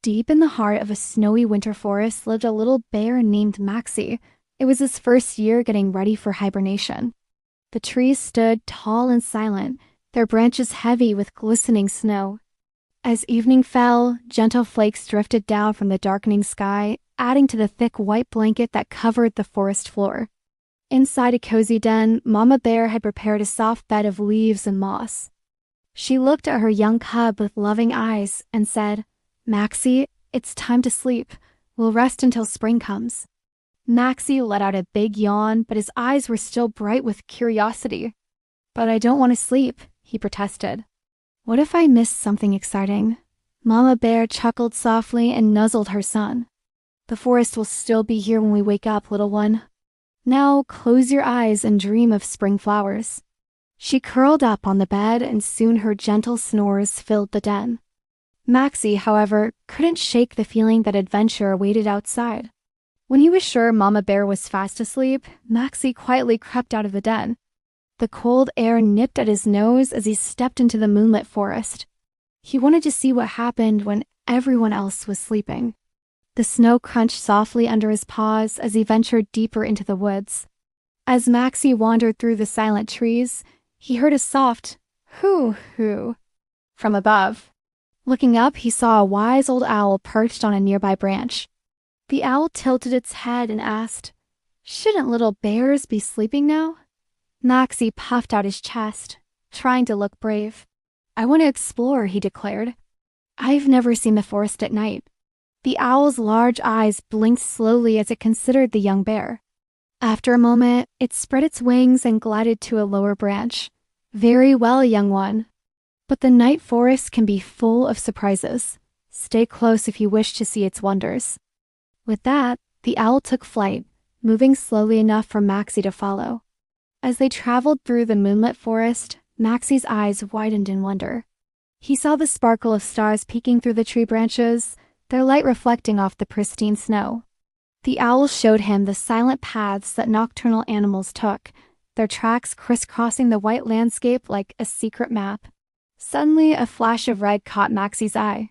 Deep in the heart of a snowy winter forest lived a little bear named Maxie. It was his first year getting ready for hibernation. The trees stood tall and silent, their branches heavy with glistening snow. As evening fell, gentle flakes drifted down from the darkening sky, adding to the thick white blanket that covered the forest floor. Inside a cozy den, Mama Bear had prepared a soft bed of leaves and moss. She looked at her young cub with loving eyes and said, "Maxie, it's time to sleep. We'll rest until spring comes." Maxie let out a big yawn, but his eyes were still bright with curiosity. "But I don't want to sleep," he protested. "What if I missed something exciting?" Mama Bear chuckled softly and nuzzled her son. "The forest will still be here when we wake up, little one. Now close your eyes and dream of spring flowers." She curled up on the bed, and soon her gentle snores filled the den. Maxie, however, couldn't shake the feeling that adventure awaited outside. When he was sure Mama Bear was fast asleep, Maxie quietly crept out of the den. The cold air nipped at his nose as he stepped into the moonlit forest. He wanted to see what happened when everyone else was sleeping. The snow crunched softly under his paws as he ventured deeper into the woods. As Maxie wandered through the silent trees, he heard a soft hoo-hoo from above. Looking up, he saw a wise old owl perched on a nearby branch. The owl tilted its head and asked, "Shouldn't little bears be sleeping now?" Maxie puffed out his chest, trying to look brave. "I want to explore," he declared. "I've never seen the forest at night." The owl's large eyes blinked slowly as it considered the young bear. After a moment, it spread its wings and glided to a lower branch. "Very well, young one. But the night forest can be full of surprises. Stay close if you wish to see its wonders." With that, the owl took flight, moving slowly enough for Maxie to follow. As they traveled through the moonlit forest, Maxie's eyes widened in wonder. He saw the sparkle of stars peeking through the tree branches, their light reflecting off the pristine snow. The owl showed him the silent paths that nocturnal animals took, their tracks crisscrossing the white landscape like a secret map. Suddenly, a flash of red caught Maxie's eye.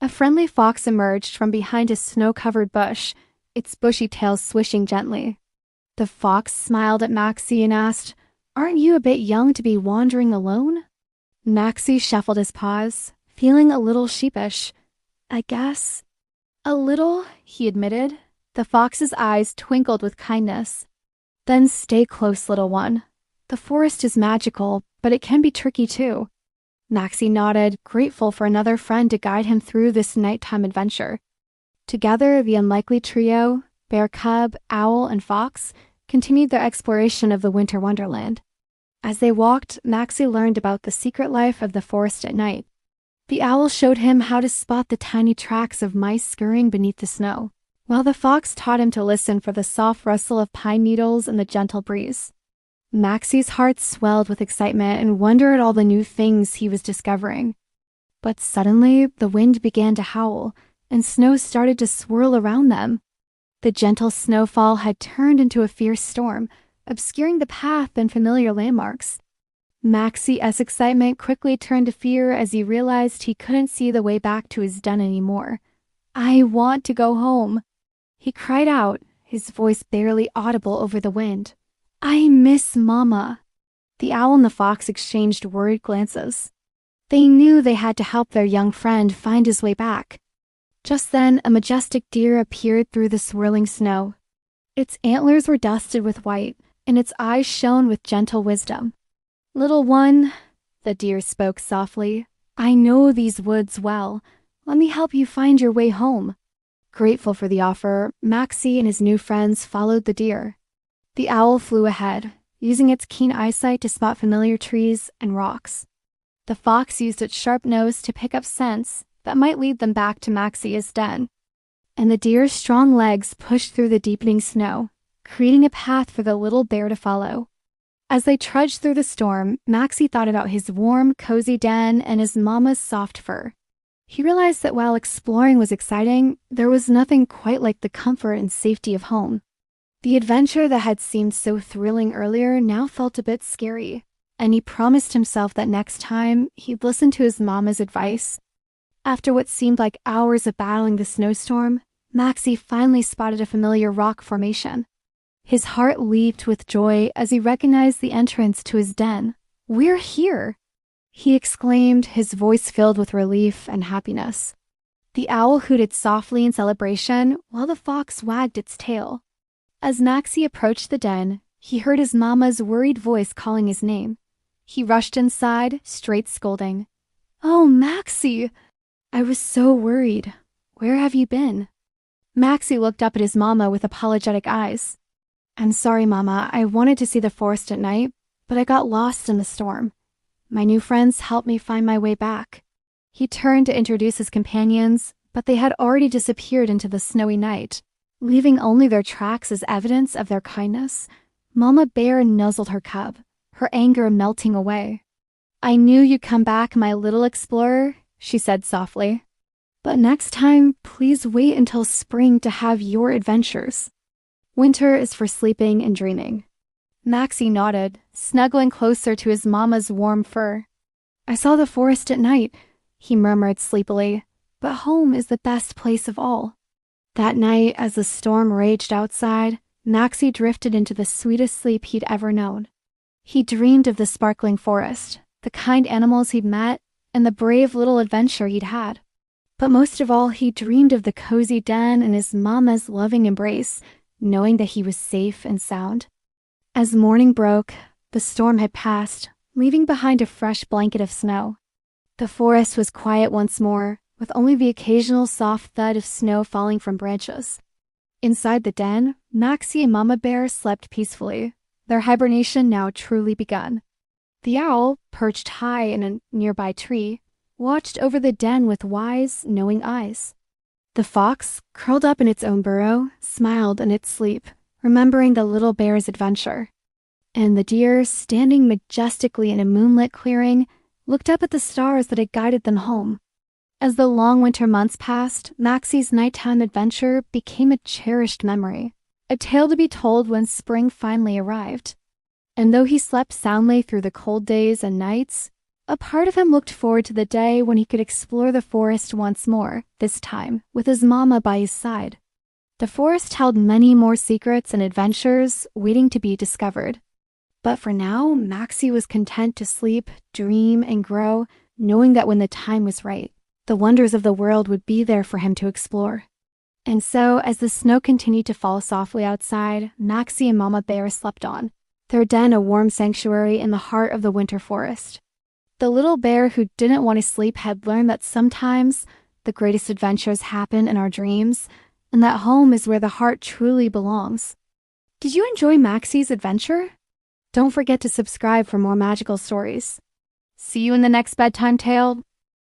A friendly fox emerged from behind a snow-covered bush, its bushy tail swishing gently. The fox smiled at Maxie and asked, "Aren't you a bit young to be wandering alone?" Maxie shuffled his paws, feeling a little sheepish. "I guess." "A little," he admitted. The fox's eyes twinkled with kindness. "Then stay close, little one. The forest is magical, but it can be tricky too." Maxie nodded, grateful for another friend to guide him through this nighttime adventure. Together, the unlikely trio, bear cub, owl, and fox, continued their exploration of the winter wonderland. As they walked, Maxie learned about the secret life of the forest at night. The owl showed him how to spot the tiny tracks of mice scurrying beneath the snow, while the fox taught him to listen for the soft rustle of pine needles and the gentle breeze. Maxie's heart swelled with excitement and wonder at all the new things he was discovering. But suddenly, the wind began to howl, and snow started to swirl around them. The gentle snowfall had turned into a fierce storm, obscuring the path and familiar landmarks. Maxie's excitement quickly turned to fear as he realized he couldn't see the way back to his den anymore. "I want to go home," he cried out, his voice barely audible over the wind. "I miss Mama." The owl and the fox exchanged worried glances. They knew they had to help their young friend find his way back. Just then, a majestic deer appeared through the swirling snow. Its antlers were dusted with white, and its eyes shone with gentle wisdom. "Little one," the deer spoke softly, "I know these woods well. Let me help you find your way home." Grateful for the offer, Maxie and his new friends followed the deer. The owl flew ahead, using its keen eyesight to spot familiar trees and rocks. The fox used its sharp nose to pick up scents that might lead them back to Maxie's den. And the deer's strong legs pushed through the deepening snow, creating a path for the little bear to follow. As they trudged through the storm, Maxie thought about his warm, cozy den and his mama's soft fur. He realized that while exploring was exciting, there was nothing quite like the comfort and safety of home. The adventure that had seemed so thrilling earlier now felt a bit scary, and he promised himself that next time he'd listen to his mama's advice. After what seemed like hours of battling the snowstorm, Maxie finally spotted a familiar rock formation. His heart leaped with joy as he recognized the entrance to his den. "We're here!" he exclaimed, his voice filled with relief and happiness. The owl hooted softly in celebration while the fox wagged its tail. As Maxie approached the den, he heard his mama's worried voice calling his name. He rushed inside, straight scolding. "Oh, Maxie! I was so worried. Where have you been?" Maxie looked up at his mama with apologetic eyes. "I'm sorry, Mama. I wanted to see the forest at night, but I got lost in the storm. My new friends helped me find my way back." He turned to introduce his companions, but they had already disappeared into the snowy night, leaving only their tracks as evidence of their kindness. Mama Bear nuzzled her cub, her anger melting away. "I knew you'd come back, my little explorer," she said softly. "But next time, please wait until spring to have your adventures. Winter is for sleeping and dreaming." Maxie nodded, snuggling closer to his mama's warm fur. "I saw the forest at night," he murmured sleepily, "but home is the best place of all." That night, as the storm raged outside, Maxie drifted into the sweetest sleep he'd ever known. He dreamed of the sparkling forest, the kind animals he'd met, and the brave little adventure he'd had. But most of all, he dreamed of the cozy den and his mama's loving embrace, knowing that he was safe and sound. As morning broke, the storm had passed, leaving behind a fresh blanket of snow. The forest was quiet once more, with only the occasional soft thud of snow falling from branches. Inside the den, Maxie and Mama Bear slept peacefully, their hibernation now truly begun. The owl, perched high in a nearby tree, watched over the den with wise, knowing eyes. The fox, curled up in its own burrow, smiled in its sleep, remembering the little bear's adventure. And the deer, standing majestically in a moonlit clearing, looked up at the stars that had guided them home. As the long winter months passed, Maxie's nighttime adventure became a cherished memory, a tale to be told when spring finally arrived. And though he slept soundly through the cold days and nights, a part of him looked forward to the day when he could explore the forest once more, this time with his mama by his side. The forest held many more secrets and adventures waiting to be discovered. But for now, Maxie was content to sleep, dream, and grow, knowing that when the time was right, the wonders of the world would be there for him to explore. And so, as the snow continued to fall softly outside, Maxie and Mama Bear slept on, their den a warm sanctuary in the heart of the winter forest. The little bear who didn't want to sleep had learned that sometimes the greatest adventures happen in our dreams, and that home is where the heart truly belongs. Did you enjoy Maxie's adventure? Don't forget to subscribe for more magical stories. See you in the next bedtime tale.